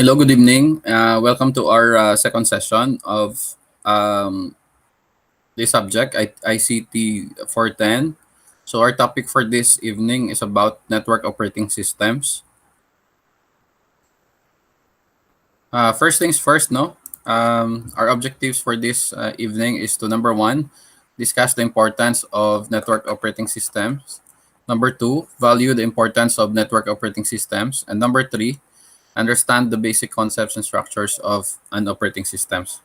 Hello, good evening. Welcome to our second session of um, the subject ICT 410. So our topic for this evening is about network operating systems. First things first, no? Our objectives for this evening is to, number one, discuss the importance of network operating systems. Number two, value the importance of network operating systems. And number three, understand the basic concepts and structures of an operating systems.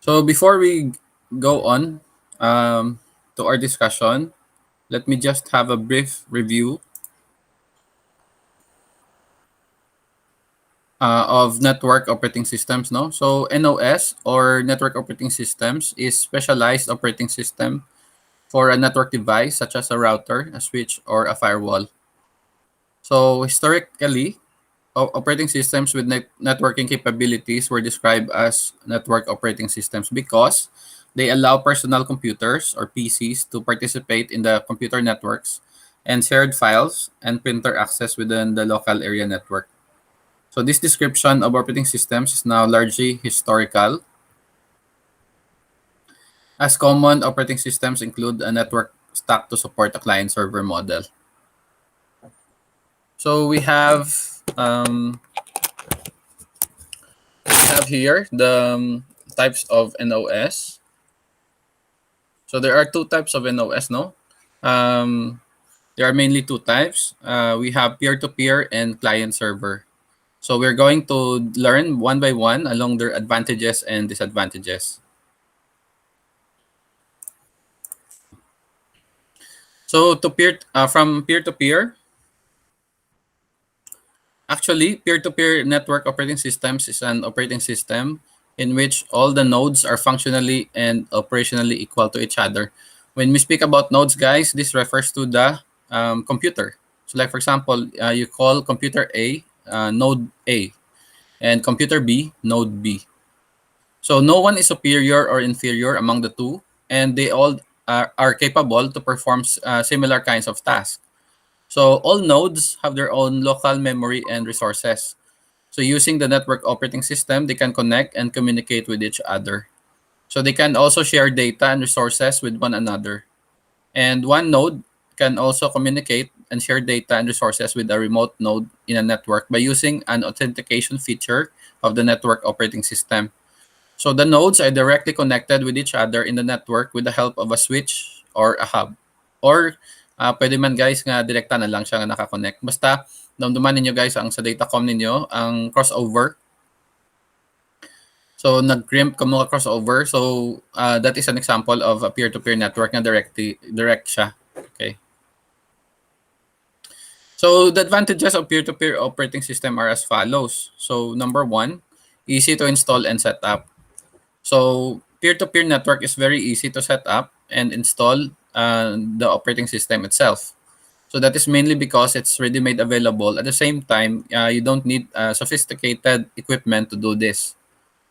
So before we go on to our discussion, let me just have a brief review of network operating systems. No, so NOS or network operating systems is specialized operating system for a network device such as a router, a switch, or a firewall. So historically, operating systems with networking capabilities were described as network operating systems because they allow personal computers or PCs to participate in the computer networks and shared files and printer access within the local area network. So this description of operating systems is now largely historical, as common operating systems include a network stack to support a client-server model. So we have here the types of NOS. So there are two types of NOS, no? There are mainly two types. We have peer-to-peer and client-server. So we're going to learn one by one along their advantages and disadvantages. So from peer-to-peer, actually, peer-to-peer network operating systems is an operating system in which all the nodes are functionally and operationally equal to each other. When we speak about nodes, guys, this refers to the computer. So like, for example, you call computer A node A and computer B node B. So no one is superior or inferior among the two, and they all are capable to perform similar kinds of tasks. So all nodes have their own local memory and resources. So using the network operating system, they can connect and communicate with each other. So they can also share data and resources with one another. And one node can also communicate and share data and resources with a remote node in a network by using an authentication feature of the network operating system. So the nodes are directly connected with each other in the network with the help of a switch or a hub. Or pwede man guys nga direkta na lang siya nga nakakonect. Basta damdaman ninyo guys ang sa datacom ninyo ang crossover. So nag-crimp ka mga crossover. So that is an example of a peer-to-peer network na direct siya. Okay. So the advantages of peer-to-peer operating system are as follows. So number one, easy to install and set up. So peer-to-peer network is very easy to set up and install the operating system itself. So that is mainly because it's ready made available. At the same time, you don't need sophisticated equipment to do this.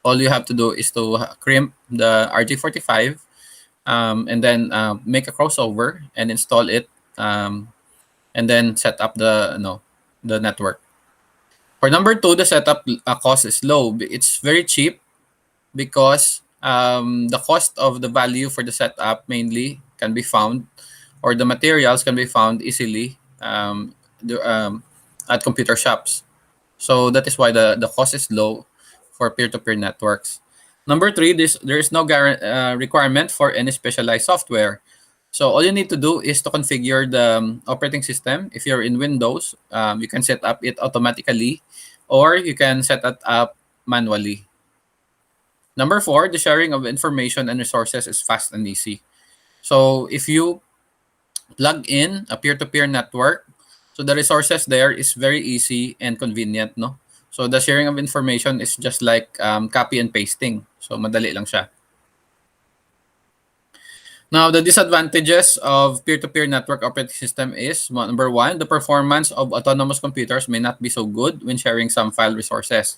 All you have to do is to crimp the RJ45 and then make a crossover and install it and then set up the network. For number two, the setup cost is low. It's very cheap because the cost of the value for the setup mainly can be found, or the materials can be found easily at computer shops. So that is why the cost is low for peer-to-peer networks. Number three, there is no requirement for any specialized software. So all you need to do is to configure the operating system. If you're in Windows, you can set up it automatically, or you can set it up manually. Number four, the sharing of information and resources is fast and easy. So if you plug in a peer-to-peer network, so the resources there is very easy and convenient, no? So the sharing of information is just like copy and pasting. So madali lang siya. Now, the disadvantages of peer-to-peer network operating system is, number one, the performance of autonomous computers may not be so good when sharing some file resources.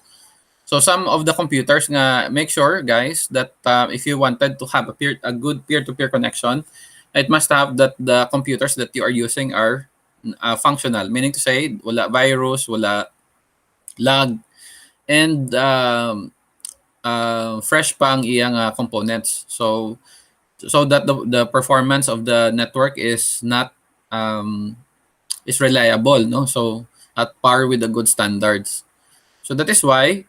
So some of the computers nga, make sure guys that if you wanted to have a good peer-to-peer connection, it must have that the computers that you are using are functional, meaning to say wala virus, wala lag, and fresh pa ang iyang components. So that the performance of the network is not is reliable, no? So at par with the good standards. So that is why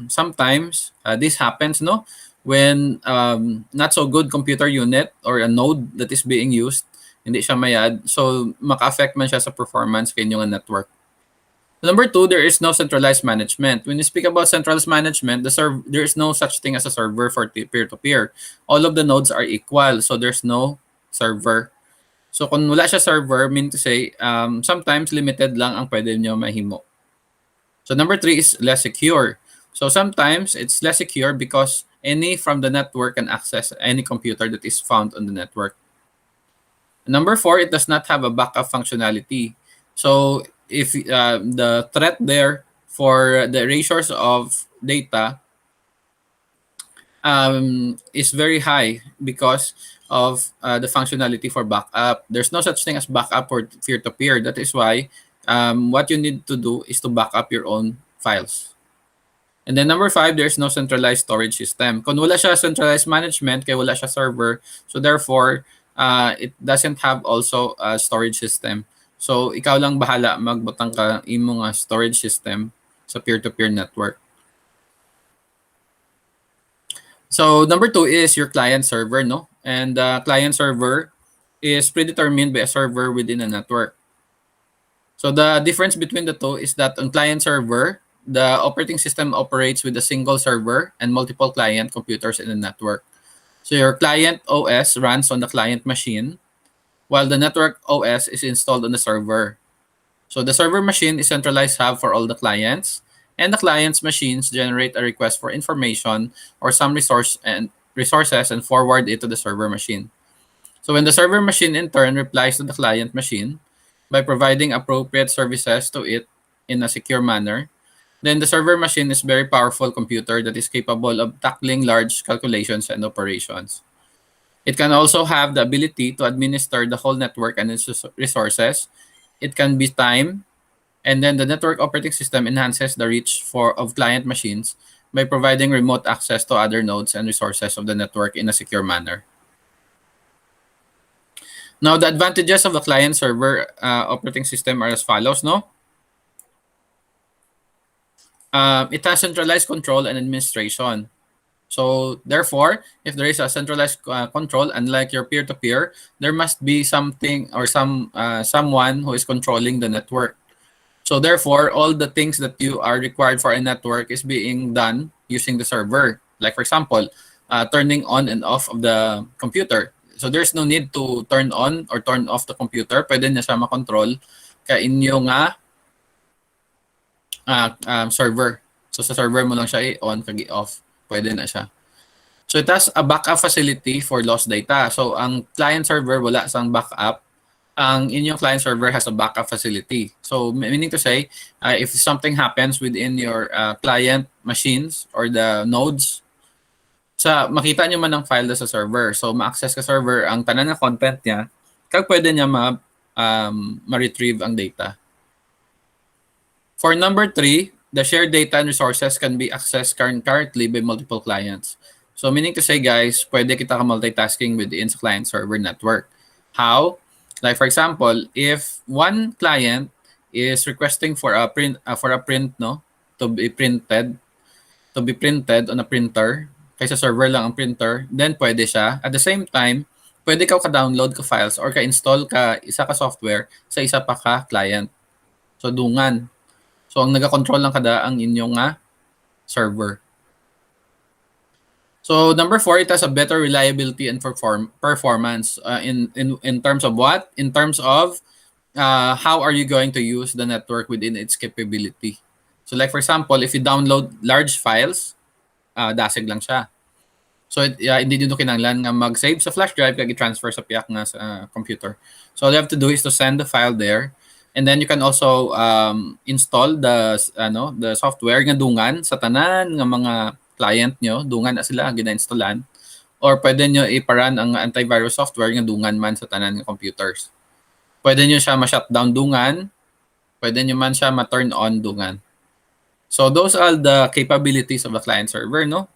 sometimes this happens, no, when not so good computer unit or a node that is being used hindi siya mayad, so maka-affect man siya sa performance kay inyong network. Number two, there is no centralized management. When you speak about centralized management, there is no such thing as a server for peer-to-peer. All of the nodes are equal, so there's no server. So kung wala siya server, mean to say, sometimes limited lang ang pwede nyo mahimo. So number three is less secure. So sometimes it's less secure because any from the network can access any computer that is found on the network. Number four, it does not have a backup functionality. So if the threat there for the erasures of data is very high because of the functionality for backup. There's no such thing as backup or peer-to-peer. That is why what you need to do is to back up your own files. And then number five, there's no centralized storage system. Kung wala siya centralized management, kaya wala siya server, so therefore, it doesn't have also a storage system. So ikaw lang bahala magbutang ka imong storage system sa peer-to-peer network. So number two is your client server, no? And client server is predetermined by a server within a network. So the difference between the two is that on client server, the operating system operates with a single server and multiple client computers in the network. So your client OS runs on the client machine, while the network OS is installed on the server. So the server machine is centralized hub for all the clients, and the client's machines generate a request for information or some resources and forward it to the server machine. So when the server machine in turn replies to the client machine by providing appropriate services to it in a secure manner, then the server machine is a very powerful computer that is capable of tackling large calculations and operations. It can also have the ability to administer the whole network and its resources. It can be timed, and then the network operating system enhances the reach of client machines by providing remote access to other nodes and resources of the network in a secure manner. Now, the advantages of the client-server operating system are as follows, no? It has centralized control and administration. So therefore, if there is a centralized control, unlike your peer-to-peer, there must be something or someone who is controlling the network. So therefore, all the things that you are required for a network is being done using the server. Like for example, turning on and off of the computer. So there's no need to turn on or turn off the computer. Pwede niya siya makontrol ka inyo nga server. So sa server mo lang siya i-on, kag i-off. Pwede na siya. So it has a backup facility for lost data. So ang client server wala sang backup. Ang inyong client server has a backup facility. So meaning to say, if something happens within your client machines or the nodes, makita nyo man ang file sa server. So ma-access ka server ang tanan na content niya, kag pwede niya ma-retrieve ang data. For number three, the shared data and resources can be accessed currently by multiple clients. So meaning to say guys, pwede kita ka multitasking within sa client server network. How? Like for example, if one client is requesting for a print no, to be printed on a printer, kaysa server lang ang printer, then pwede siya. At the same time, pwede ka download ka files or ka-install ka isa ka software sa isa pa ka client. So dungan. So ang naga-control lang kada ang inyong server. So number four, it has a better reliability and performance in terms of what? In terms of how are you going to use the network within its capability. So like for example, if you download large files, dasig lang siya. So hindi nyo kinanglan nga mag-save sa flash drive kag i-transfer sa piyak nga sa computer. So all you have to do is to send the file there, and then you can also install the software nga dungan sa tanan nga mga client nyo, dungan na sila gina-installan, or pwede nyo iparan ang antivirus software nga dungan man sa tanan nga computers. Pwede nyo siya ma-shutdown dungan, pwede nyo man siya ma-turn on dungan. So those are the capabilities of the client server, no?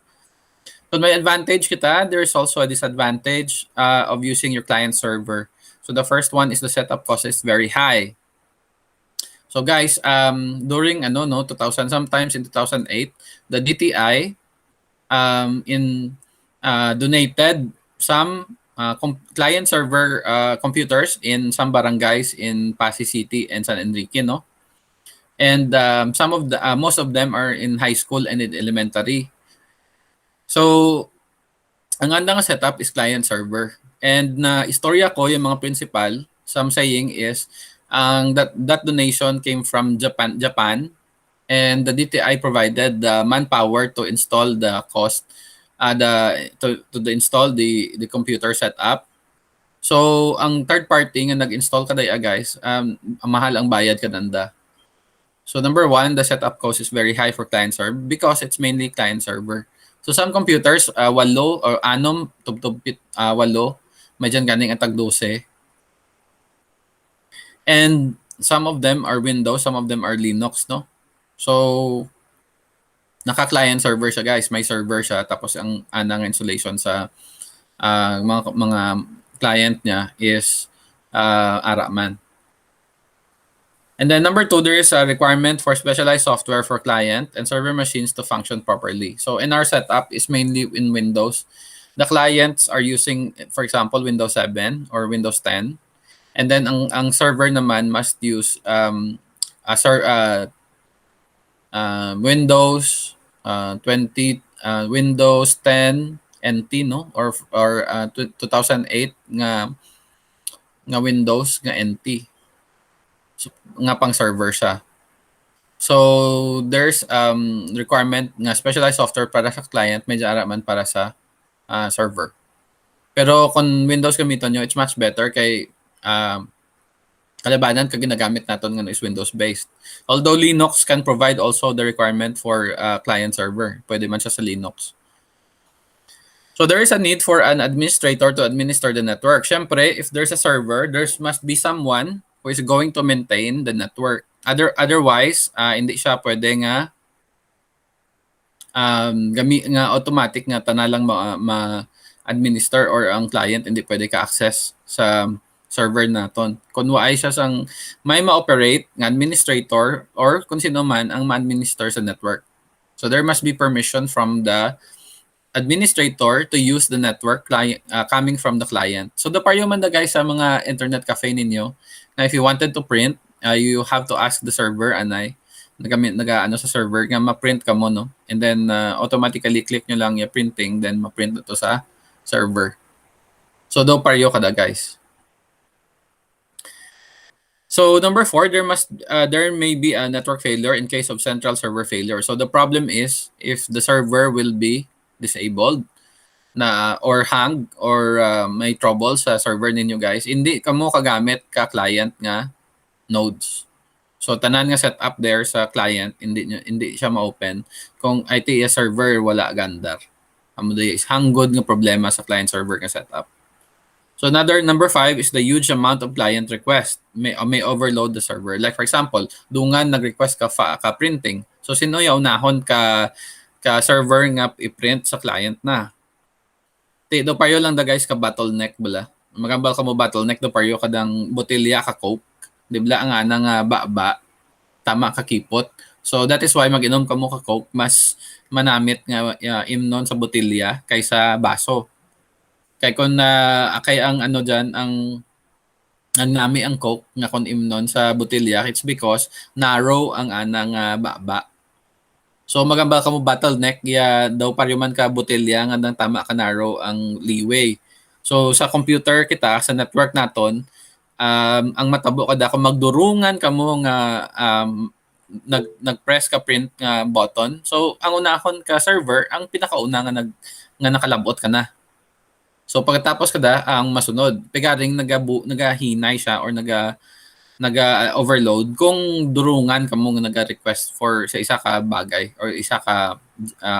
So may advantage kita, there's also a disadvantage of using your client server. So the first one is the setup cost is very high. So guys, during 2000, sometimes in 2008, the DTI donated some client server computers in some barangays in Pasig City and San Enrique, no? And some of the most of them are in high school and in elementary. So ang gandang setup is client server. And na istorya ko yung mga principal, some saying is that donation came from Japan, and the DTI provided the manpower to install the cost to install the computer setup. So ang third party nga nag-install kadaya guys, mahal ang bayad kadanda. So number one, the setup cost is very high for client server because it's mainly client server. So some computers, walo or anom, tubtubpit, walo, may dyan ganing ang tag 12. And some of them are Windows, some of them are Linux, no? So naka-client server siya guys, may server siya, tapos ang anang installation sa mga client niya is Araman. And then number two, there is a requirement for specialized software for client and server machines to function properly. So in our setup is mainly in Windows. The clients are using, for example, Windows 7 or Windows 10. And then ang server naman must use Windows 20, Windows 10 NT, no? Or 2008 nga Windows nga NT. So, nga pang server siya. So there's requirement nga specialized software para sa client, medyo araman para sa server. Pero kung Windows gamiton nyo, it's much better kay kalabanan kag ginagamit naton nga is Windows based. Although Linux can provide also the requirement for client server. Pwede man siya sa Linux. So there is a need for an administrator to administer the network. Syempre, if there's a server, there must be someone who is going to maintain the network. Otherwise, hindi siya pwede nga nga automatic nga tanalang ma-administer or ang client hindi pwede ka-access sa server naton. Kung waay siya sang may ma-operate nga administrator or kung sino man ang ma-administer sa network. So there must be permission from the administrator to use the network coming from the client. So the paryo man da guys sa mga internet cafe ninyo na if you wanted to print, you have to ask the server anay naga-ano sa server nga ma-print ka mo, no? And then automatically click nyo lang yung printing, then ma-print ito sa server. So do paryo kada guys. So number 4, there may be a network failure in case of central server failure. So the problem is if the server will be disabled na or hang or may trouble sa server ninyo guys, hindi kamo kagamit ka client nga nodes. So tanan nga setup there sa client hindi siya ma-open kung ITS server wala gandar. Amo is hanggod nga problema sa client server nga setup. So number 5 is the huge amount of client request may overload the server. Like for example, dungan nag-request ka printing. So sino yaw nahon ka server nga i-print sa client na. Do payo lang da guys ka bottleneck bala. Magambal ka mo bottleneck do payo kadang botelya ka Coke. Di ba ang anang baba tama ka kipot. So that is why mag-inom ka mo ka Coke mas manamit nga imnon sa botelya kaysa baso. Kay kun kay ang ano diyan ang nami ang Coke nga kun imnon sa botelya, it's because narrow ang anang baba. So magamba ka mo bottleneck daw paryuman ka botelya nga nang tama ka narrow ang leeway. So sa computer kita sa network naton ang matabo kada kung magdurungan ka mo nga nag-press ka print nga button. So ang unahon ka server ang pinakauna nga nakalabot ka na. So pagkatapos kada ang masunod, pegaring nagahinay siya or naga-overload kung durungan ka mo nga naga-request for sa isa ka bagay or isa ka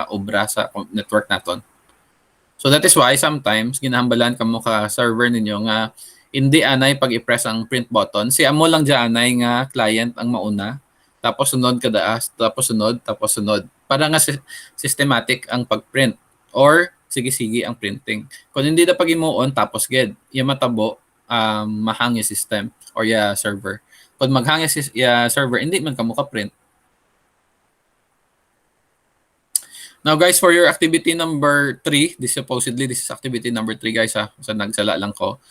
obra sa network naton. So that is why sometimes ginahambalan ka mo ka server ninyo nga Hindi anay pag i-press ang print button. Si amo lang dyan anay nga client ang mauna. Tapos sunod kadaas, tapos sunod. Para nga systematic ang pag-print or sige-sige ang printing. Kung hindi na pag-imuon, tapos ged, yung matabo, mahang yung system or yung server. Kung maghang yung server, hindi man kamo ka-print. Now guys, for your activity number 3, this is activity number 3 guys ha. So nagsala lang ko.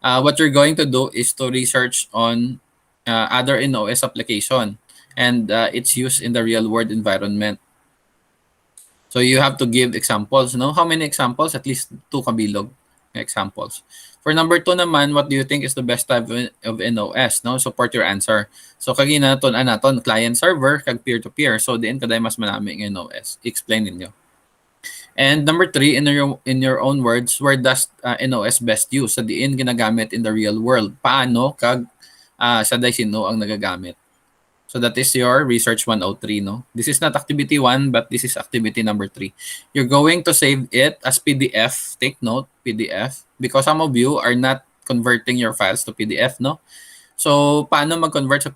What you're going to do is to research on other NOS application and its use in the real world environment. So you have to give examples. No? How many examples? At least 2 kabilog examples. For number 2 naman, what do you think is the best type of NOS? No? Support your answer. So kagina naton client server kag peer-to-peer. So diin kaday mas manami ng NOS. Explain ninyo. And number 3, in your own words, where does NOS best use? Sa diin ginagamit in the real world. Paano kag sa day sino ang nagagamit? So that is your research 103, no? This is not activity 1, but this is activity number 3. You're going to save it as PDF. Take note, PDF. Because some of you are not converting your files to PDF, no? So, paano mag-convert sa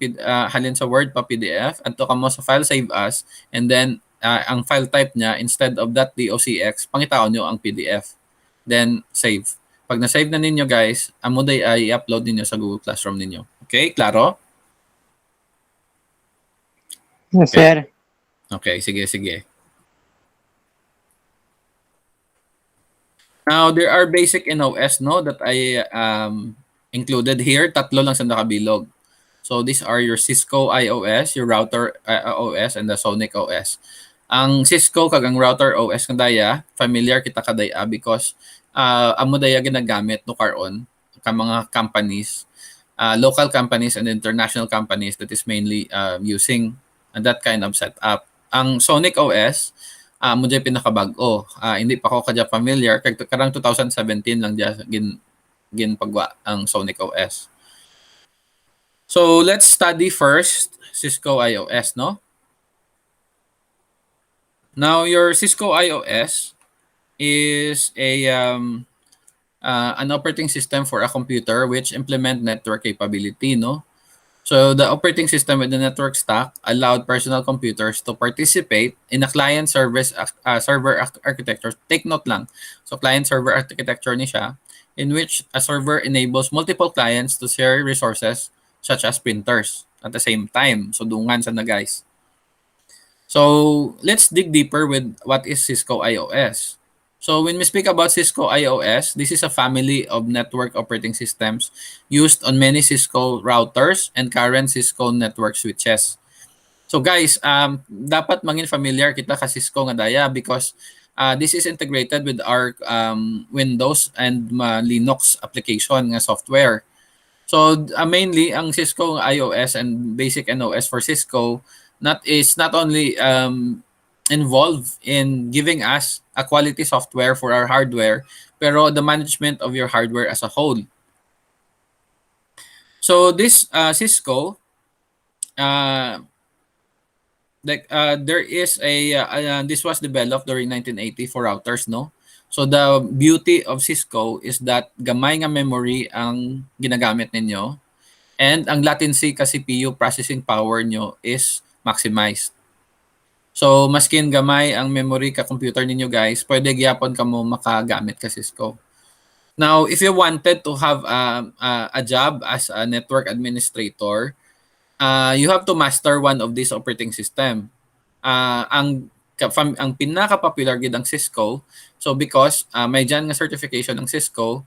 halin sa Word pa PDF? Adto ka mo sa file save as, and then ang file type niya, instead of .docx, pangitaon nyo ang PDF. Then, save. Pag na-save na ninyo, guys, amo day ay i-upload ninyo sa Google Classroom ninyo. Okay, klaro? Yes, sir. Okay, sige. Now, there are basic NOS, no, that I included here. Tatlo lang sa nakabilog. So, these are your Cisco IOS, your router OS, and the Sonic OS. Ang Cisco kag ang router OS kadaya, familiar kita kadaya because amo daya ginagamit no karon ka mga companies, local companies and international companies that is mainly using that kind of setup. Ang Sonic OS, mo dyan pinakabag-o. Hindi pa ako kadya familiar. Karang 2017 lang dyan ginpagwa ang Sonic OS. So, let's study first Cisco IOS, no? Now, your Cisco IOS is an operating system for a computer which implement network capability, no? So the operating system with the network stack allowed personal computers to participate in a client-server architecture. Take note lang. So client-server architecture ni siya, in which a server enables multiple clients to share resources such as printers at the same time. So dungan sa na guys. So let's dig deeper with what is Cisco IOS. So when we speak about Cisco IOS, this is a family of network operating systems used on many Cisco routers and current Cisco network switches. So guys, dapat maging familiar kita ka Cisco nga daya because this is integrated with our Windows and Linux application nga software. So mainly ang Cisco IOS and basic NOS for Cisco is not only involved in giving us a quality software for our hardware, pero the management of your hardware as a whole. So this Cisco, there is this was developed during 1980 for routers, no? So the beauty of Cisco is that gamay nga memory ang ginagamit ninyo and ang latency ka CPU processing power nyo is maximized. So, maskin gamay ang memory ka computer ninyo guys, pwede gyapon ka mo makagamit ka Cisco. Now, if you wanted to have a job as a network administrator, you have to master one of these operating system. Ang pinaka-popular gid ang Cisco, so because may dyan nga certification ng Cisco,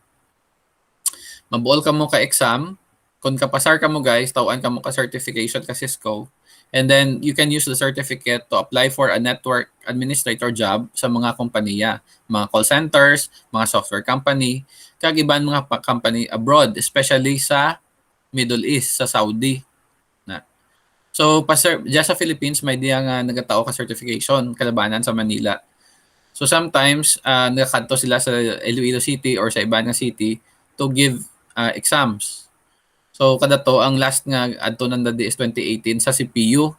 mabuol ka mo ka exam, kung kapasar ka mo guys, tawaan ka mo ka certification ka Cisco. And then you can use the certificate to apply for a network administrator job sa mga kompanya, mga call centers, mga software company, kag iban mga company abroad, especially sa Middle East, sa Saudi. So, diya sa Philippines, may diya nga nagatao ka certification, kalabanan sa Manila. So, sometimes, nagakadto sila sa Iloilo City or sa iban nga city to give exams. So kada to ang last nga adto nanda is 2018 sa CPU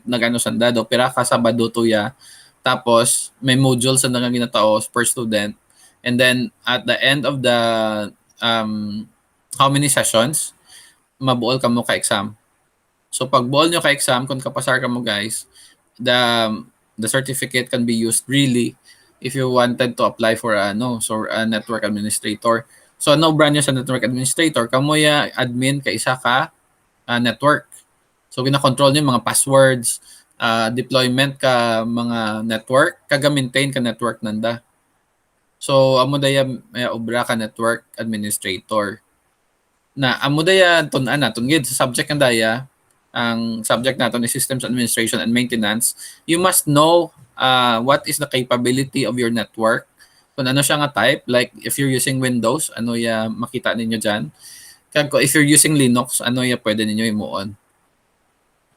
nagano sandado pira ka Sabado to ya, tapos may modules na nga ginatao per student, and then at the end of the how many sessions mabuol ka mo ka exam. So pag buol nyo ka exam, kung kapasar ka mo guys, the certificate can be used really if you wanted to apply for a network administrator. So no brand nyo sa network administrator, kamo ya admin ka isa ka network. So gina-control nyo yung mga passwords, deployment ka mga network, kaga-maintain ka network nanda. So amo daya obra ka network administrator. Na amo daya tun-an naton gid sa subject kan daya, ang subject naton is systems administration and maintenance. You must know what is the capability of your network. Kung ano siya nga type, like if you're using Windows, ano ya makita ninyo dyan. Kag if you're using Linux, ano ya pwede ninyo imuon.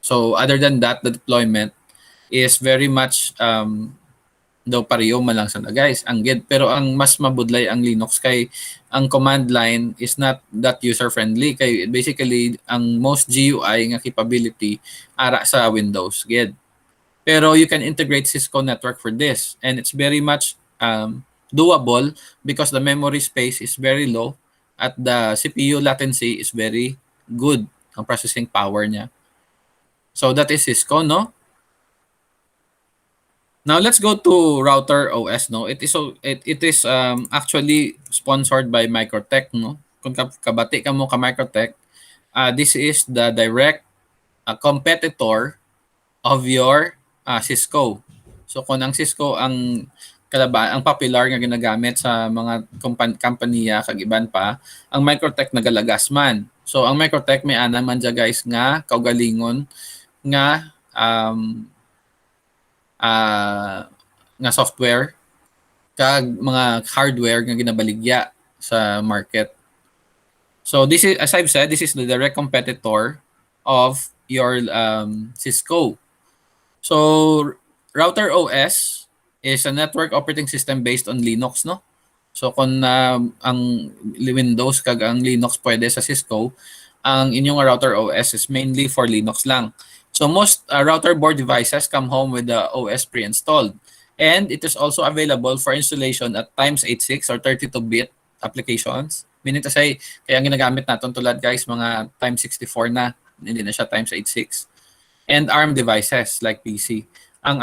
So other than that, the deployment is very much daw pareho man lang sana guys ang gid, pero ang mas mabudlay ang Linux kay ang command line is not that user friendly kay basically ang most GUI nga capability ara sa Windows gid. Pero you can integrate Cisco network for this and it's very much doable because the memory space is very low at the CPU latency is very good, ang processing power niya. So that is Cisco, no? Now let's go to router OS, no. It is actually sponsored by Microtech, no. Kung kabati ka mo ka Microtech, this is the direct competitor of your Cisco. So kung ang Cisco ang ang popular nga ginagamit sa mga kompanya kag iban pa, ang Microtech nagalagas man. So ang Microtech may ana man dya guys nga kaugalingon nga nga software kag mga hardware nga ginabaligya sa market. So this is, as I've said, this is the direct competitor of your Cisco. So router OS is a network operating system based on Linux, no? So kung ang Windows kag ang Linux pwede sa Cisco, ang inyong router OS is mainly for Linux lang. So most router board devices come home with the OS pre-installed. And it is also available for installation at times 86 or 32-bit applications. Meaning to say, kaya ang ginagamit natin tulad guys, mga times 64 na, hindi na siya times 86. And ARM devices like PC. Ang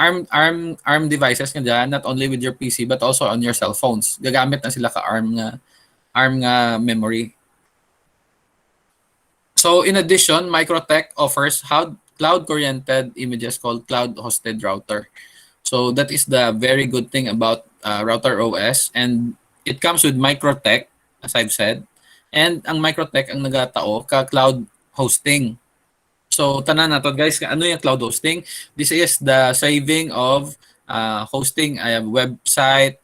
ARM devices nga dyan, not only with your PC but also on your cell phones. Gagamit na sila ka ARM nga memory. So in addition, Microtech offers cloud-oriented images called cloud-hosted router. So that is the very good thing about router OS, and it comes with Microtech, as I've said. And ang Microtech ang nagatao ka cloud hosting. So tanan nato guys, ano yung cloud hosting? This is the saving of hosting a website,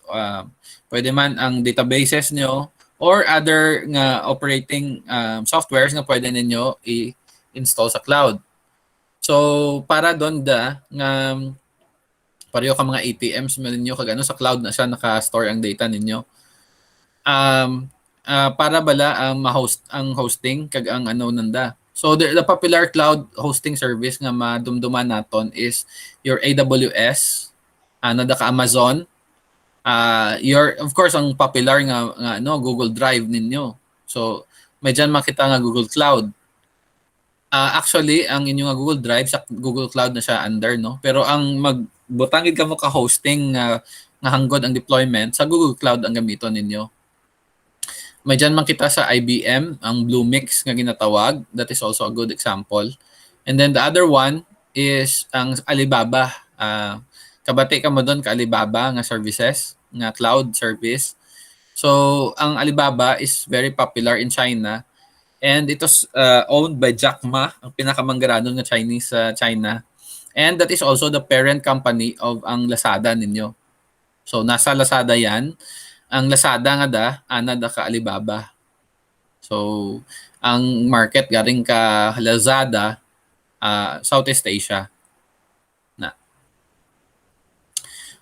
pwede man ang databases nyo or other nga operating softwares nga pwede ninyo i-install sa cloud. So para doon nga pareho ka mga ATMs ninyo kag ano sa cloud na siya naka-store ang data ninyo. Para bala ang ma-host ang hosting kag ang ano nanda. So the popular cloud hosting service nga madumduman naton is your AWS, nada ka Amazon, your of course ang popular nga Google Drive ninyo. So may dyan makita nga Google Cloud. Actually ang inyong Google Drive sa Google Cloud na siya under, no. Pero ang magbutangid ka mo ka hosting nga hanggod ang deployment sa Google Cloud ang gamiton ninyo. May dyan makita sa IBM ang Bluemix nga ginatawag. That is also a good example. And then the other one is ang Alibaba. Kabati ka mo doon ka Alibaba nga services, nga cloud service. So ang Alibaba is very popular in China. And it was owned by Jack Ma, ang pinakamanggaranong na Chinese sa China. And that is also the parent company of ang Lazada ninyo. So nasa Lazada yan. Ang Lazada nga ana ka Alibaba. So ang market garing ka Lazada, Southeast Asia. Na.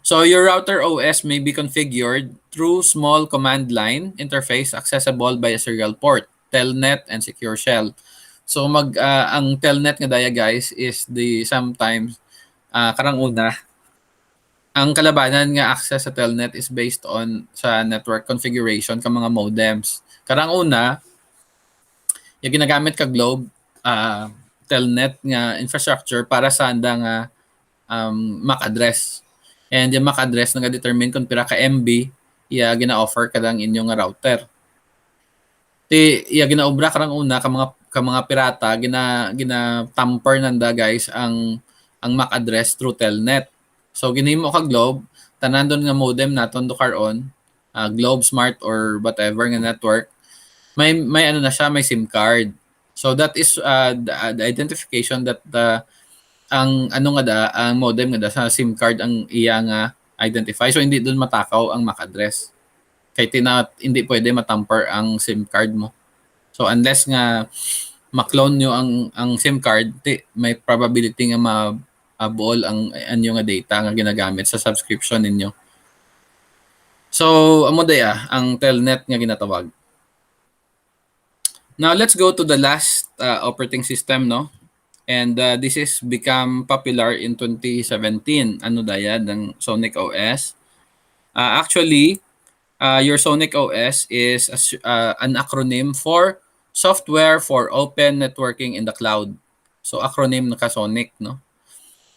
So your router OS may be configured through small command line interface accessible by a serial port, telnet, and secure shell. So ang telnet nga daya guys is the sometimes karang una ang kalabanan nga access sa telnet is based on sa network configuration ka mga modems. Karang una yung ginagamit ka globe telnet nga infrastructure para sa anda nga MAC address. And yung MAC address nga determine kung pira ka MB gina-offer ka lang inyong router. Ginaobra karang una ka mga pirata gina tamper nanda guys ang MAC address through telnet. So ginhimo ka globe tanan doon nga modem naton do karon globe smart or whatever nga network may ano na siya may SIM card. So that is the identification that ang ano nga ang modem nga sa SIM card ang iya nga identify. So hindi doon matakaw ang MAC address. Kay hindi pwede matamper ang SIM card mo. So unless nga ma-clone nyo ang SIM card, may probability nga mabuol ang anyo nga data nga ginagamit sa subscription ninyo. So amo ang telnet nga ginatawag. Now let's go to the last operating system, no? And this is become popular in 2017. Ano daya ng Sonic OS? Actually, your Sonic OS is an acronym for Software for Open Networking in the Cloud. So acronym naka Sonic, no?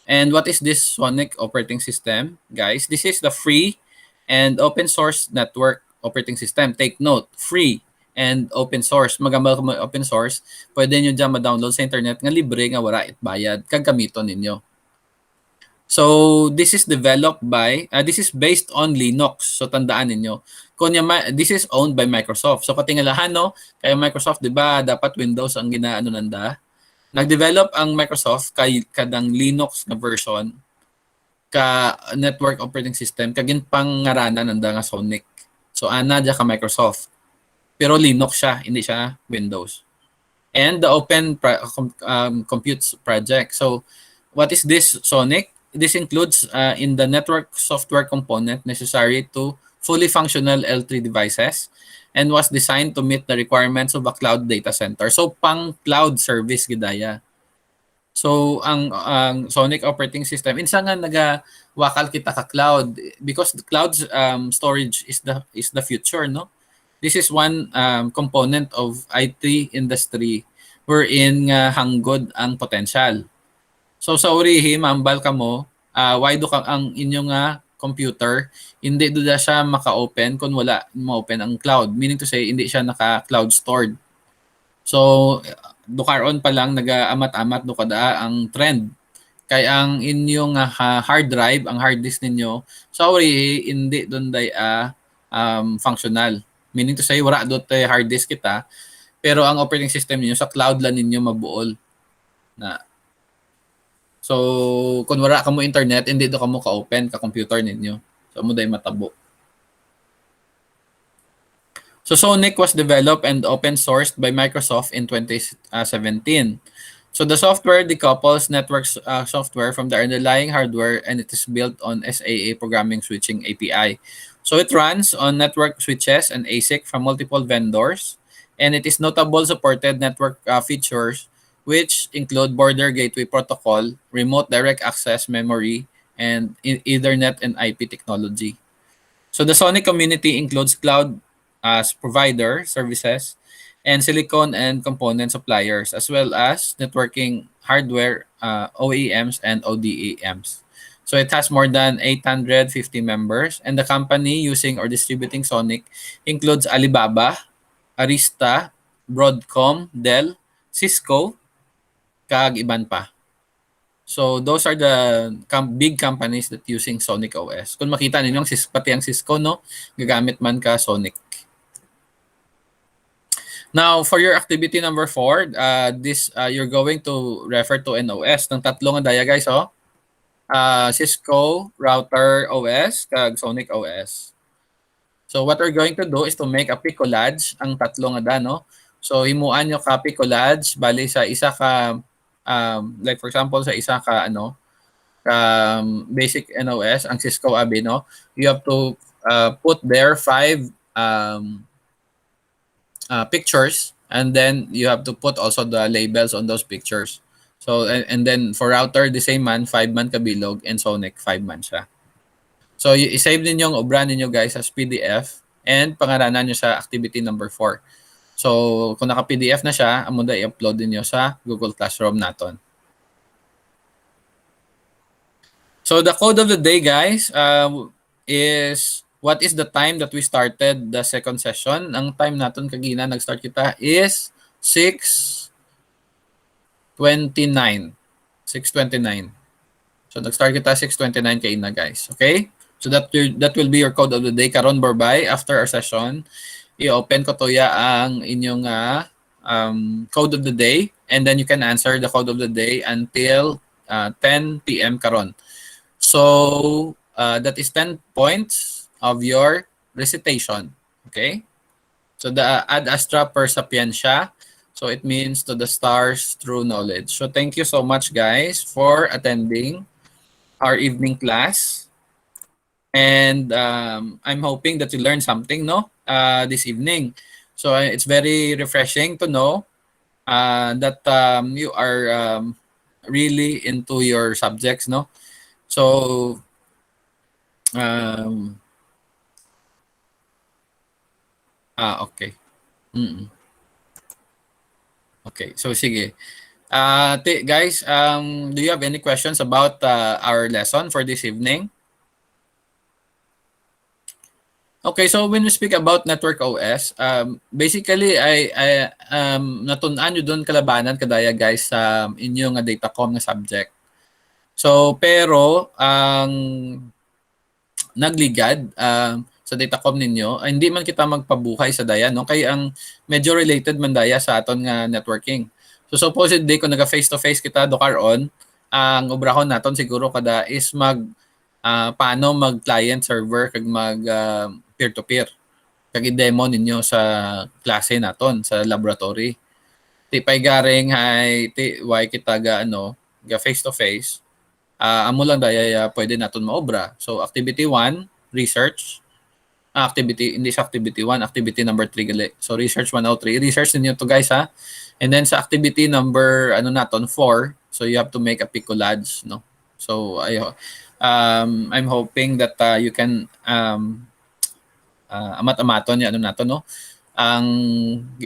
And what is this Sonic operating system, guys? This is the free and open source network operating system. Take note, free and open source. Magambal ko open source, pwede nyo dyan ma-download sa internet nga libre nga wala itbayad kag gamiton ninyo. So this is developed by this is based on Linux. So tandaan ninyo. This is owned by Microsoft. So katingalahan no, kay Microsoft 'di ba dapat Windows ang ginaano nanda. Nag-develop ang Microsoft kay kadang Linux na version ka network operating system kagin pangaranan nanda nga Sonic. So ana ka Microsoft. Pero Linux siya, hindi siya Windows. And the Open Compute Project. So what is this Sonic? This includes in the network software component necessary to fully functional L3 devices and was designed to meet the requirements of a cloud data center. So pang cloud service gidaya. So ang Sonic operating system insa nga nagawakal kita ka cloud because the cloud storage is the future, no? This is one component of IT industry wherein nga hanggod ang potential. So sa urihi, mambal ka mo, why do ka ang inyong computer, hindi do siya maka-open kung wala ma-open ang cloud. Meaning to say, hindi siya naka-cloud stored. So, dukaron pa lang naga-amat-amat do kada ang trend. Kay ang inyong hard drive, ang hard disk ninyo, sorry, hindi doon functional. Meaning to say, wala doon hard disk kita, pero ang operating system niyo sa cloud lang ninyo mabuol. So, kung wala ka mo internet, hindi do ka mo ka-open ka computer ninyo. So, mo day matabo. So, Sonic was developed and open sourced by Microsoft in 2017. So, the software decouples network software from the underlying hardware and it is built on SAA programming switching API. So, it runs on network switches and ASIC from multiple vendors and it is notable supported network features which include border gateway protocol, remote direct access memory, and Ethernet and IP technology. So the Sonic community includes cloud as provider services and silicon and component suppliers, as well as networking hardware OEMs and ODEMs. So it has more than 850 members, and the company using or distributing Sonic includes Alibaba, Arista, Broadcom, Dell, Cisco, kag iban pa. So those are the big companies that using Sonic OS. Kung makita ninyo pati ang Cisco no, gagamit man ka Sonic. Now for your activity number 4, this you're going to refer to an OS ng tatlong daya guys Cisco router OS kag Sonic OS. So what we're going to do is to make a collage ang tatlong no. So himuan nyo copy collage bali sa isa ka like for example sa isa ka basic NOS ang Cisco abi no, you have to put there 5 pictures and then you have to put also the labels on those pictures. So and then for router the same man 5 man kabilog and Sonic 5 man siya. So i-save ninyo ang obra ninyo guys as PDF and pangaranan nyo sa activity number 4. So, kung naka-PDF na siya, amo da i-upload ninyo sa Google Classroom naton. So, the code of the day, guys, is what is the time that we started the second session. Ang time naton kagina, nag-start kita is 6:29. 6:29. So, nag-start kita 6:29 kay na, guys. Okay? So, that will be your code of the day. Karon, Borbay, after our session, i-open ko to ya ang inyong code of the day, and then you can answer the code of the day until 10 p.m. karon. So, that is 10 points of your recitation. Okay? So, the ad astra per sapiensya. So, it means to the stars through knowledge. So, thank you so much, guys, for attending our evening class. And I'm hoping that you learned something, no, this evening. So, it's very refreshing to know that you are really into your subjects, no? So, okay. Okay. So, sige. Guys, do you have any questions about our lesson for this evening? Okay, so when we speak about network OS, basically I natun-an nyo doon kalabanan kadaya guys sa inyong datacom na subject. So pero ang nagligad sa datacom ninyo ay hindi man kita magpabuhay sa daya, no, kay ang medyo related man daya sa aton nga networking. So supposedly kung naga face to face kita do karon, ang obrahon naton siguro kada is paano mag client server kag mag peer to peer kag i-demo ninyo sa klase naton sa laboratory. Ti pay garing hay ti why kita ga ga face to face. Amo lang daya pwede naton maobra. So activity 1, research. Activity hindi sa activity 1, activity number 3 gali. So research 103. Research ninyo to guys ha. And then sa activity number naton 4, so you have to make a collage, no. So I'm hoping that you can amat-amaton yan nato, no, ang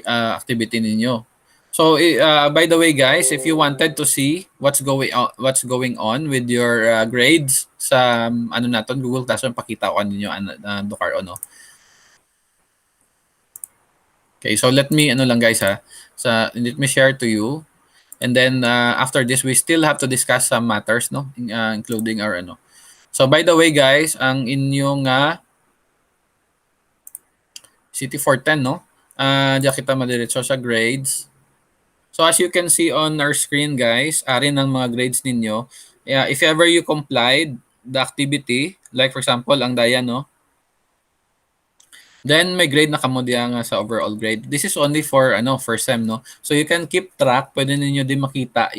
activity ninyo. So by the way guys, if you wanted to see what's going on with your grades sa naton Google Classroom, pakita ko ninyo Dokar no. Okay, so let me lang guys ha. Let me share to you. And then after this, we still have to discuss some matters, no, including our So by the way guys, ang inyong CT 410, no? Diyan kita madiretso sa grades. So as you can see on our screen guys, arin ang mga grades ninyo. If ever you complied the activity, like for example, ang daya, no? Then may grade na kamo diya nga sa overall grade. This is only for first sem, no. So you can keep track, pwede ninyo din makita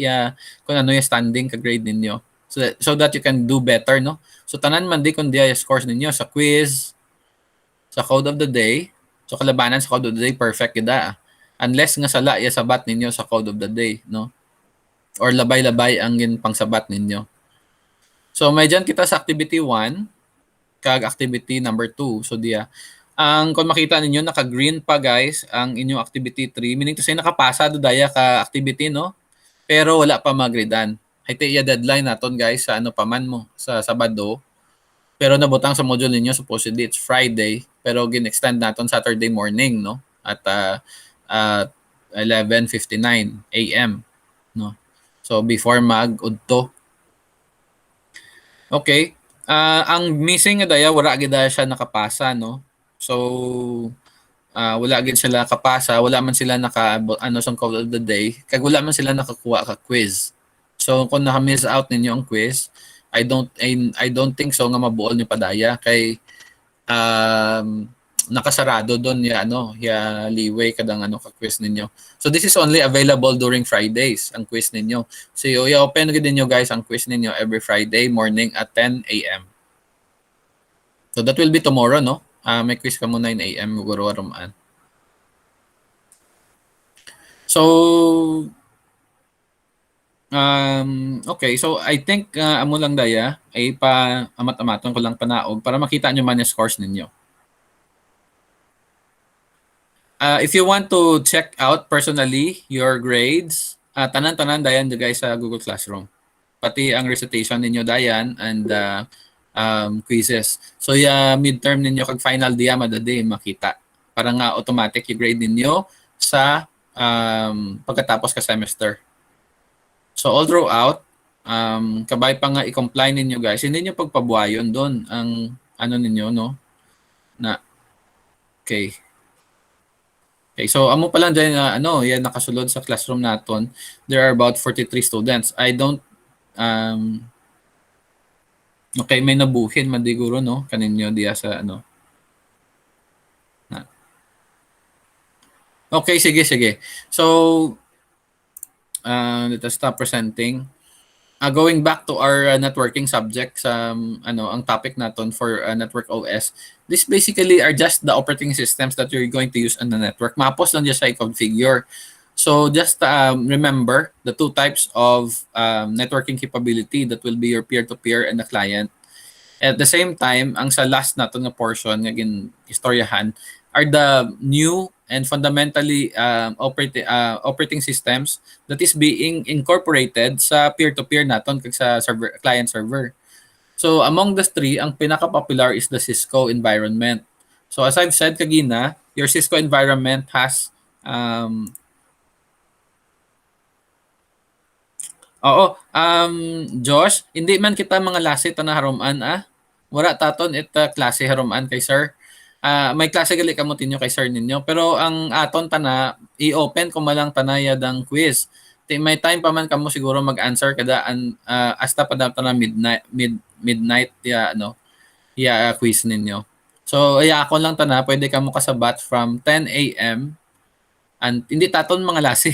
kung ano yung standing ka grade ninyo. So that you can do better, no. So tanan man di kun diya yung scores ninyo sa quiz, sa code of the day. So kalabanan sa code of the day perfect gida. Unless nga sala ya sabat ninyo sa code of the day, no. Or labay-labay ang gin pangsabat ninyo. So may dyan kita sa activity 1 kag activity number 2. So diya ang kung makita ninyo naka-green pa guys ang inyong activity 3, meaning to say nakapasa do daya ka activity, no, pero wala pa magredan. Hite iya deadline naton guys sa paman mo sa Sabado, pero nabutang sa module ninyo supposedly it's Friday, pero gin-extend naton Saturday morning, no, at 11:59 AM, no. So before mag-udto. Okay. Ang missing nga daya wala gid siya nakapasa, no. So wala gid sila kapasa, wala man sila sa code of the day, kag wala man sila nakakuha ka quiz. So kung naka-miss out ninyo ang quiz, I don't think so nga mabuol ni padaya kay nakasarado doon ya leeway kadang ka quiz ninyo. So this is only available during Fridays ang quiz ninyo. So i-open gid ninyo guys ang quiz ninyo every Friday morning at 10 AM. So that will be tomorrow, no? May quiz ka mo 9 AM guro arumaan. So okay, so I think amo lang daya ay pa amat-amaton ko lang panaog para makita nyo man yung scores ninyo. If you want to check out personally your grades, tanan-tanan dayan do guys sa Google Classroom. Pati ang recitation ninyo dayan and quizzes. So midterm ninyo kag final diya madadi makita. Para nga automatic yung grade ninyo sa pagkatapos ka semester. So all throughout, kabay pa nga i-comply ninyo guys, hindi nyo pagpabuhayon doon ang ano ninyo, no? Na, okay. Okay, so amo pa lang dyan na yan nakasulod sa classroom naton. There are about 43 students. I don't okay, may nabuhin madiguro no kaninyo diya sa ano. Okay, sige. So let us stop presenting. Going back to our networking subject ang topic naton for network OS. This basically are just the operating systems that you're going to use on the network. Mapos lang dyan sa i-configure. So just remember the two types of networking capability that will be your peer-to-peer and the client. At the same time, ang sa last nato nga portion nga istoryahan are the new and fundamentally operating systems that is being incorporated sa peer-to-peer naton kag sa client server. So among the three, ang pinaka-popular is the Cisco environment. So as I've said kagina, your Cisco environment has Josh, hindi man kita mga lase ta na haruman Wala taton klase haruman kay sir. May klase gali kamo tinyo kay sir ninyo pero ang aton tana i-open ko malang tanaya dang quiz. May time pa man kamo siguro mag-answer kada hasta pa daw na midnight quiz ninyo. So ako lang tana pwede kamo kasabat from 10 AM and hindi taton mga lase.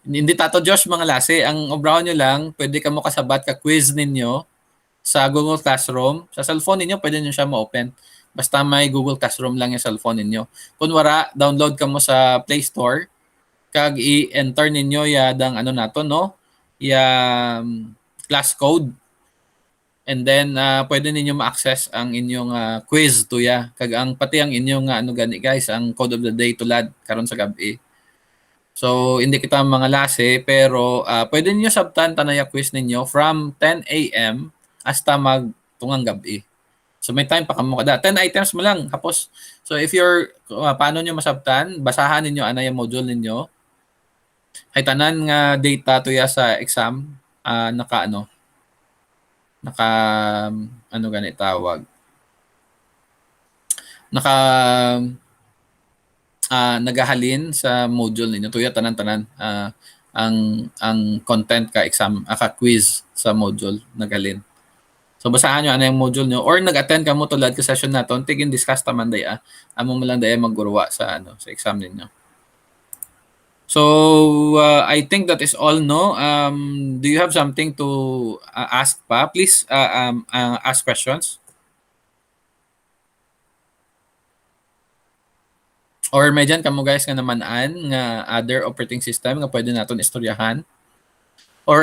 Hindi tato Josh mga lase. Ang obraw nyo lang, pwede ka mo kasabat ka quiz ninyo sa Google Classroom. Sa cellphone ninyo, pwede nyo siya ma-open. Basta may Google Classroom lang yung cellphone ninyo. Kung wala, download ka mo sa Play Store. Kag i-enter ninyo dang nato, no? Class code. And then pwede ninyo ma-access ang inyong quiz to kag ang pati ang inyong gani guys, ang code of the day tulad karon sa gabi. So hindi kita mga lase pero pwede niyo sabtan tanaya quiz ninyo from 10 AM hasta tungang gabi. So may time pa kamo kada 10 items mo lang tapos so if you're paano niyo masabtan, basahan ninyo anay module ninyo. Hay tanan nga data to sa exam naka gani tawag nagahalin sa module ninyo tuya tanan-tanan ang content ka exam ka quiz sa module nagalin. So basahan nyo yung module nyo or nag-attend ka mo tulad ka session naton tigin discuss taman day amo mo lang day maggurwa sa sa exam ninyo. So I think that is all no. Do you have something to ask pa? Please ask questions. Or may dyan kamo guys nga naman-an nga other operating system nga pwede naton istoryahan. Or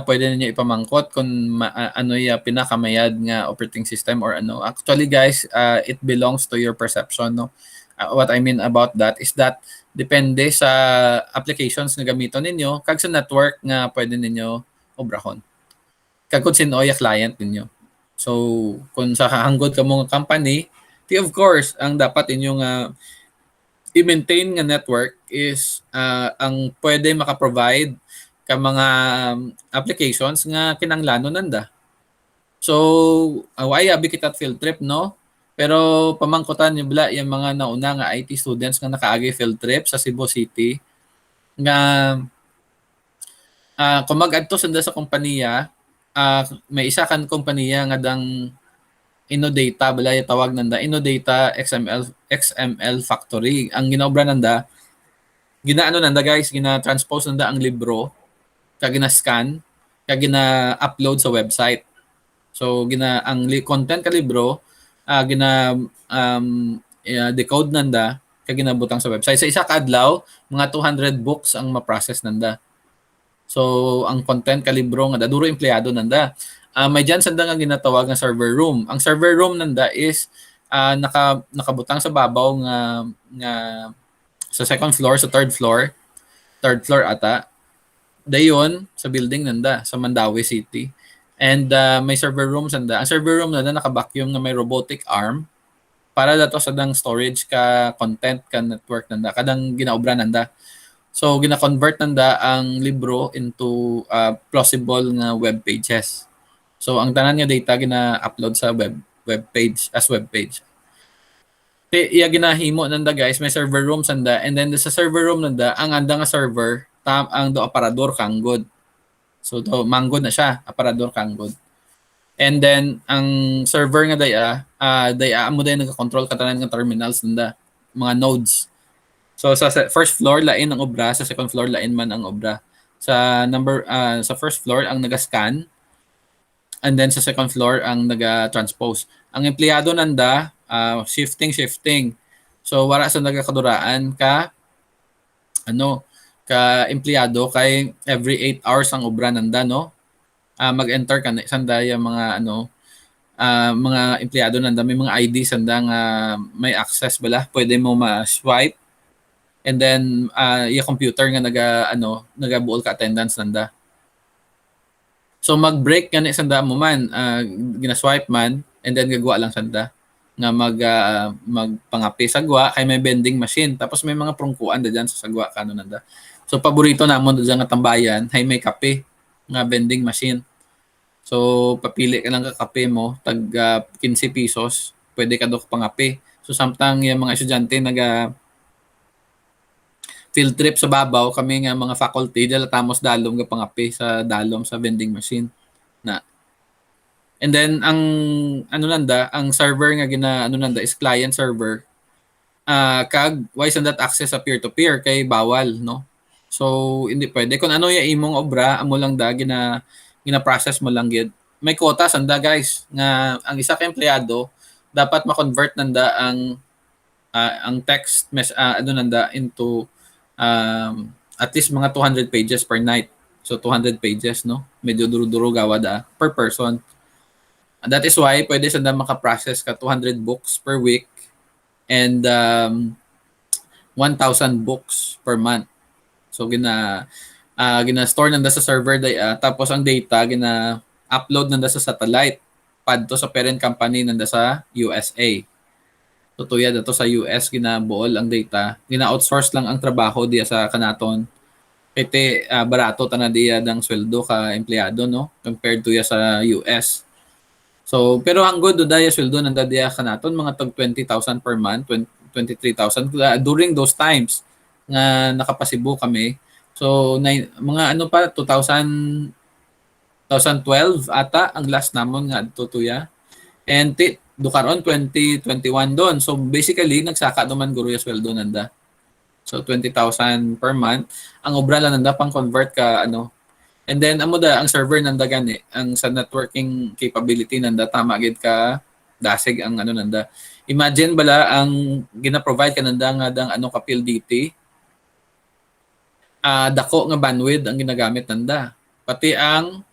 pwede niyo ipamangkot kung pinakamayad nga operating system or Actually guys, it belongs to your perception no. What I mean about that is that depende sa applications nga gamiton ninyo kag sa network nga pwede ninyo obrahon. Kag kung sino client ninyo. So kung sa hanggod kamo nga company, of course ang dapat inyong i-maintain nga network is ang pwede maka-provide ka mga applications nga kinanglanon nanda. So why abi kita field trip no? Pero pamangkutan niyo bala yung mga nauna nga IT students nga nakaagi field trip sa Cebu City nga kung mag-adto sanda sa kompanya, may isa kan kompanya nga dang InnoData bala yung tawag nanda InnoData XML Factory. Ang ginobra nanda nanda guys, gina-transpose nanda ang libro kag gina-scan kag gina-upload sa website. So ang content ka libro decode nanda kag ginabutang sa website. Sa isa ka adlaw, mga 200 books ang ma-process nanda. So ang content ka libro nga duro empleyado nanda. May dyan sanda nga ginatawag nga server room. Ang server room nanda is nakabutang sa babaw nga sa second floor, sa third floor ata. Dayon sa building nanda sa Mandawi City. And may server room sanda. Ang server room nanda naka-vacuum nga may robotic arm para dato sa dang storage ka content ka network nanda kadang ginaobra nanda. So gina-convert nanda ang libro into plausible nga web pages. So ang tanan nga data gina-upload sa web page as web page. Iya ginahimo nanda guys, may server room sanda, and then sa server room nanda ang anda nga server ang do aparador kanggod. So do manggod na siya, aparador kanggod. And then ang server nga daya amo day nagakontrol katanan nga terminals nanda, mga nodes. So sa first floor lain ang obra, sa second floor lain man ang obra. Sa first floor ang naga-scan, and then sa second floor ang naga-transpose. Ang empleyado nanda shifting. So wala sa nagakaduraan ka empleyado kay every 8 hours ang obra nanda no. Mag-enter ka sanda yung mga empleyado nanda may mga ID sanda nga may access bala, pwede mo ma-swipe, and then yung computer nga nagabuol ka attendance nanda. So mag-break gani sanda mo man, gina-swipe man, and then gagawa lang sanda nga magpangapi sagwa kay may vending machine, tapos may mga prungkuan da diyan sa sagwa kano nanda. So paborito namon da nga tambayan hay may kape nga vending machine. So papili ka lang ka kape mo tag 15 pesos, pwede ka dok pangapi. So samtang yung mga estudyante field trip sa babaw, kami nga mga faculty dala tamos dalom nga pangapi sa dalom sa vending machine na. And then ang ang server nga is client server. Kag why sa that access sa peer-to-peer kay bawal no. So hindi pwede kung ano yung imong obra amo lang da gina-process mo lang gid. May quota sanda guys nga ang isa ka empleyado dapat ma-convert nanda ang text nanda into at least mga 200 pages per night. So 200 pages no. Medyo duro-duro gawa da per person. That is why pwede sanda maka-process ka 200 books per week and 1,000 books per month. So gina-store nanda sa server tapos ang data gina-upload nanda sa satellite padto sa parent company nanda sa USA. So tuya dato sa US ginabuol ang data, gina-outsource lang ang trabaho diya sa kanaton. Kete barato ta na diya dang sweldo ka empleyado no compared to ya sa US. So pero ang good do daya sweldo nanda diya kanaton mga tag 20,000 per month, 23,000 during those times nga nakapasibo kami. So mga 2012 ata ang last namon nga adto tuya. And karon 2021 doon. So basically nagsaka naman guro ya sweldo nanda. So 20,000 per month. Ang obra lang nanda pang convert ka And then ang server nanda gani, ang sa networking capability nanda tama gid ka dasig ang nanda. Imagine bala ang gina-provide ka nanda nga dang ka PLDT. Dako nga bandwidth ang ginagamit nanda. Pati ang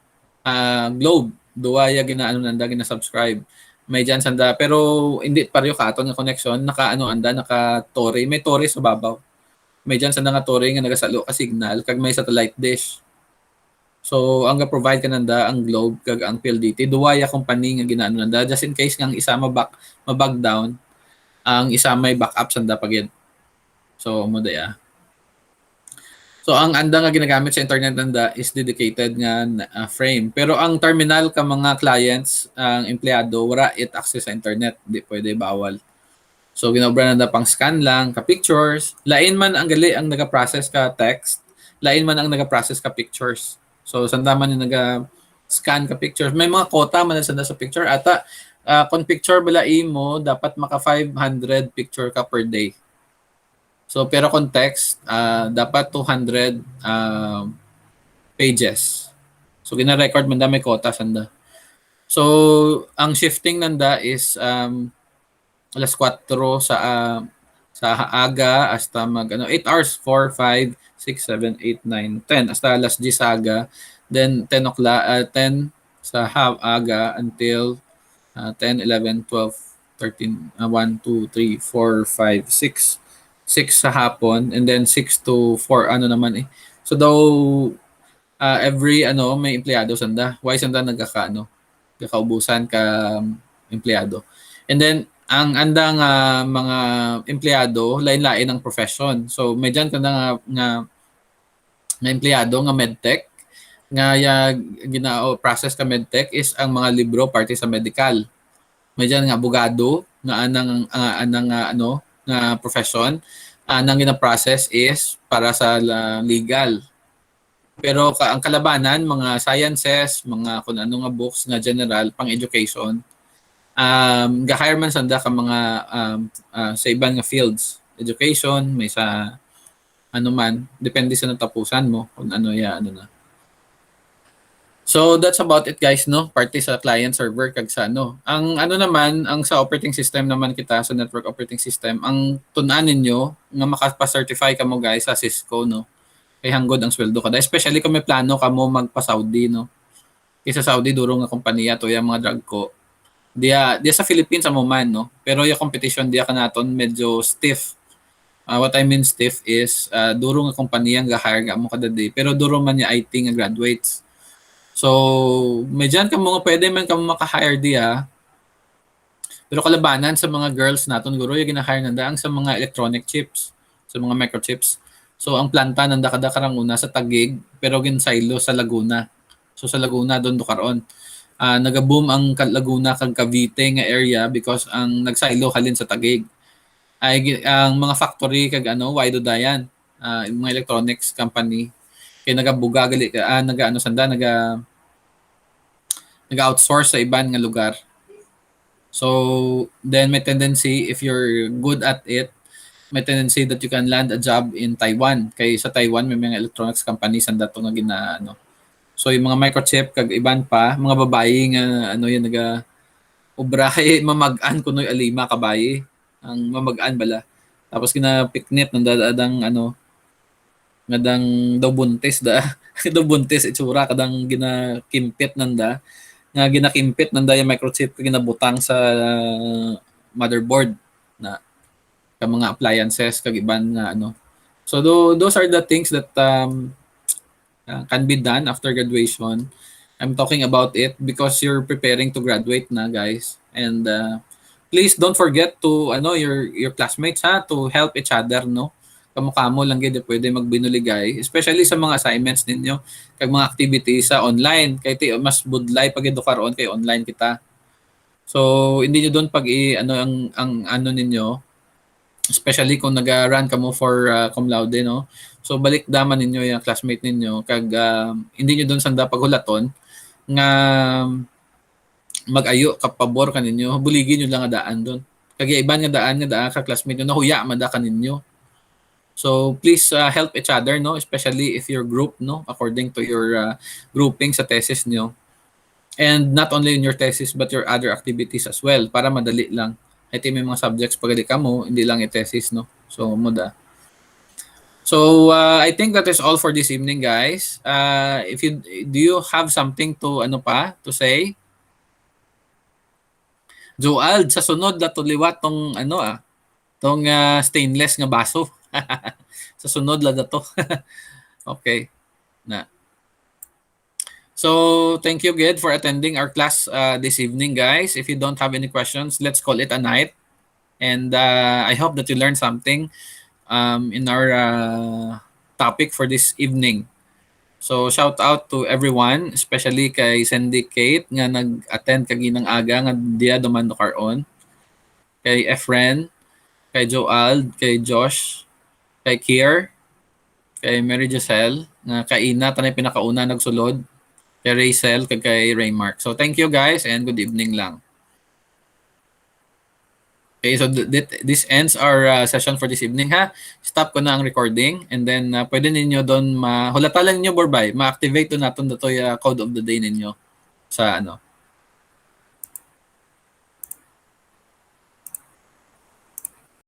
Globe duwaya nanda gina-subscribe. May dyan sanda pero hindi pareho katon nga connection naka Tori, may Tori sa babaw. May dyan sanda nga Tori nga nagasalo ka signal kag may satellite dish. So ang ga-provide ka nanda ang Globe kag ang PLDT duwaya company nga nanda just in case nga ang isa mabag down, ang isa may backup sanda pagid. So mo daya. So ang anda nga ginagamit sa internet nanda is dedicated nga frame. Pero ang terminal ka mga clients, ang empleyado wala it access sa internet, di pwede bawal. So ginobra nanda pang scan lang ka pictures. Lain man ang gali ang naga-process ka text, lain man ang naga-process ka pictures. So sanda man yung naga-scan ka pictures. May mga quota man sanda sa picture ata kung picture bala imo dapat maka 500 picture ka per day. So pero context dapat 200 pages. So gina-record man da may quota sanda. So ang shifting nanda is alas 4 sa aga hasta 8 hours 4 5 6 7 8 9 10 hasta alas 10 aga, then 10 o'clock 10 sa aga until 10 11 12 13, 1, 2, 3, 4, 5, 6. 6 sa hapon and then 6 to 4 ano naman eh. So daw every may empleyado sanda. Why sanda nagkakaubusan ka empleyado. And then ang andang mga empleyado lain-lain ang profession. So may dyan ka na nga empleyado nga medtech nga process ka medtech is ang mga libro parte sa medical. May dyan nga abogado nga anang nga profession. Anang gina-process is para sa legal. Pero ang kalabanan, mga sciences, mga kung ano nga books nga general, pang education, ga-hire man sanda ka mga sa ibang nga fields. Education, may sa ano man, depende sa natapusan mo kung ano na. So that's about it guys, no? Parte sa client server kag sa ano. Ang ano naman, ang sa operating system naman kita sa network operating system, ang tun-an ninyo nga makapa-certify ka mo guys sa Cisco, no? Kay hanggod ang sweldo kada. Especially kung may plano ka mo magpa-Saudi, no? Kaya sa Saudi duro nga kompanya to yung mga drug ko. Dia sa Philippines sa man, no? Pero yung competition dia kanaton medyo stiff. What I mean stiff is duro nga kompanya nga hire nga mo kada day. Pero duro man yung IT nga graduates. So, medyan ka mga pwede man ka maka-hire diya. Pero kalabanan sa mga girls naton guro yung gina-hire nanda ang sa mga electronic chips, sa mga microchips. So, ang planta nanda kada karang una sa Taguig, pero ginsaylo sa Laguna. So, sa Laguna doon do karon. Nagaboom ang Laguna kag Cavite nga area because ang nagsaylo halin sa Taguig. Ang mga factory kag wide dayan, mga electronics company kay nagabuga gali nag-outsource sa iban nga lugar. So then may tendency if you're good at it, may tendency that you can land a job in Taiwan. Kay sa Taiwan may mga electronics companies ang dato nga So yung mga microchip kag iban pa, mga babae nga yung ubrahe mamag-an kunoy alima kabayi. Ang mamag-an bala. Tapos pinit ng dadang ngadang daw buntis daw buntis itsura kadang ginakimpit nanda nga ginakimpit nanda yung microchip ginabutang sa motherboard na ka mga appliances kag iban nga so those are the things that can be done after graduation. I'm talking about it because you're preparing to graduate na guys, and please don't forget to your classmates to help each other, no? Kamukha mo lang gid pwede magbinuligay, especially sa mga assignments ninyo kag mga activities sa online kay mas budlay pag karon kay online kita. So hindi niyo doon pag ang ninyo, especially kung nag-run ka mo for cum laude, no? So balik daman ninyo yung classmate ninyo kag hindi niyo doon sanda paghulaton nga mag-ayo kapabor kaninyo, buligin niyo lang nga daan doon. Kag iban nga daan ka classmate niyo nahuya man da kaninyo. So please help each other, no? Especially if your group, no? According to your grouping sa thesis niyo. And not only in your thesis but your other activities as well para madali lang. Ito may mga subjects pagadi ka mo, hindi lang i-thesis, no? So muda. So I think that is all for this evening, guys. If you do you have something to to say? Joald, sa sunod lato liwat tong tong stainless nga baso. Sa sunod la dato. Okay. Na. So, thank you again for attending our class this evening, guys. If you don't have any questions, let's call it a night. And I hope that you learned something in our topic for this evening. So, shout out to everyone, especially kay Syndicate nga nag-attend kaginang aga nga dia dumando karon. Kay Efren, kay Joald, kay Josh, kay Kier, kay Mary Giselle, nga kaina tanay pinakauna nagsulod, kay Rachel, kay Raymark. So thank you guys and good evening lang. Okay, so this ends our session for this evening ha. Stop ko na ang recording and then pwede ninyo doon hulata lang ninyo borbay, ma-activate to naton datoy code of the day ninyo sa